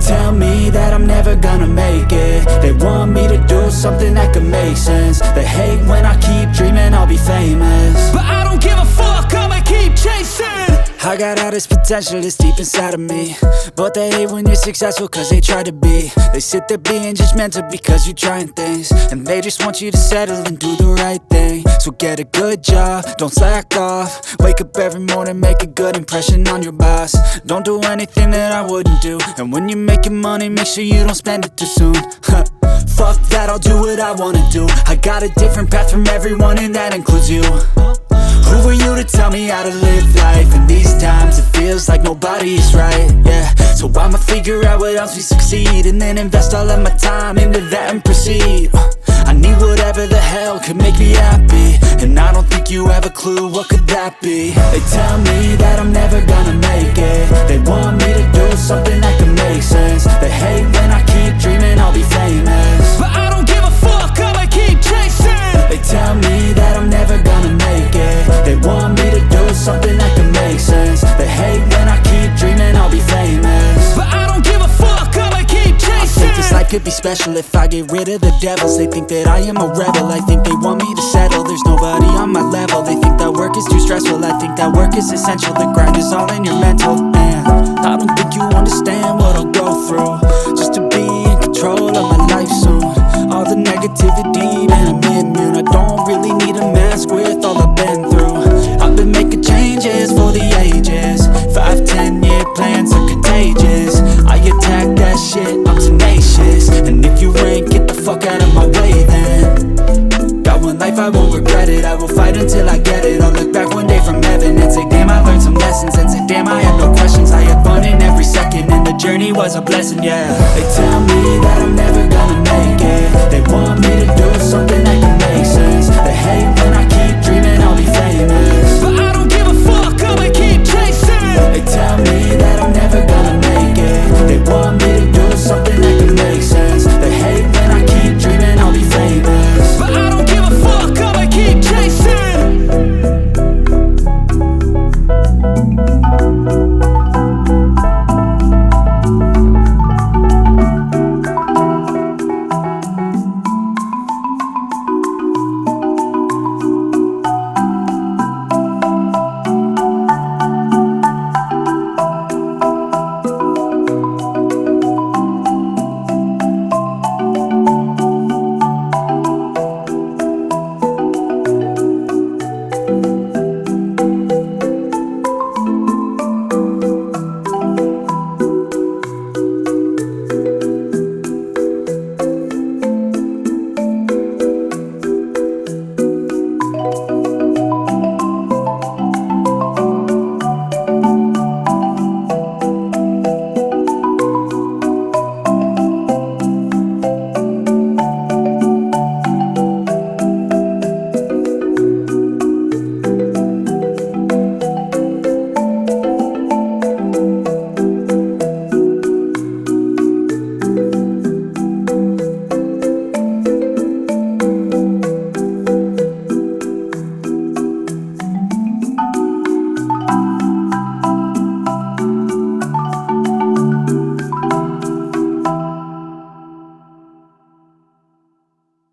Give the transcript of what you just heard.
tell me that I'm never gonna make it. They want me to do something that could make sense. They hate when I keep dreaming I'll be famous, but I don't give a fuck, I'ma keep chasing. I got all this potential that's deep inside of me, but they hate when you're successful cause they try to be. They sit there being judgmental because you're trying things, and they just want you to settle and do the right thing. So get a good job, don't slack off. Wake up every morning, make a good impression on your boss. Don't do anything that I wouldn't do, and when you're making money, make sure you don't spend it too soon. Fuck that, I'll do what I wanna do. I got a different path from everyone, and that includes you. Who are you to tell me how to live life? In these times it feels like nobody is right, yeah. So I'ma figure out what else we succeed, and then invest all of my time into that and proceed. I need whatever the hell could make me happy, and I don't think you have a clue what could that be. They tell me that I'm never gonna make it. They want me to do something that could make sense. They hate when I keep dreaming I'll be famous, but I don't give a fuck, I'ma keep chasing. They tell me that I'm never gonna make it. They want me to do something that can make sense. They hate when I keep dreaming I'll be famous, but I don't give a fuck, I'ma keep chasing. I think this life could be special if I get rid of the devils. They think that I am a rebel, I think they want me to settle. There's nobody on my level. They think that work is too stressful, I think that work is essential. The grind is all in your mental, man. I don't think you understand what I'll go through just to be in control of my life soon. All the negativity, man, I'm immune. I don't really need a mask with all I've been through. I've been making changes for the ages. 5-10 year plans are contagious. I attack that shit, I'm tenacious. And if you ain't, get the fuck out of my way then. Got one life, I won't regret it. I will fight until I get it. I'll look back one day from heaven and say, damn, I learned some lessons. And say, damn, I had no questions. I had fun in every second, and the journey was a blessing, yeah. They tell me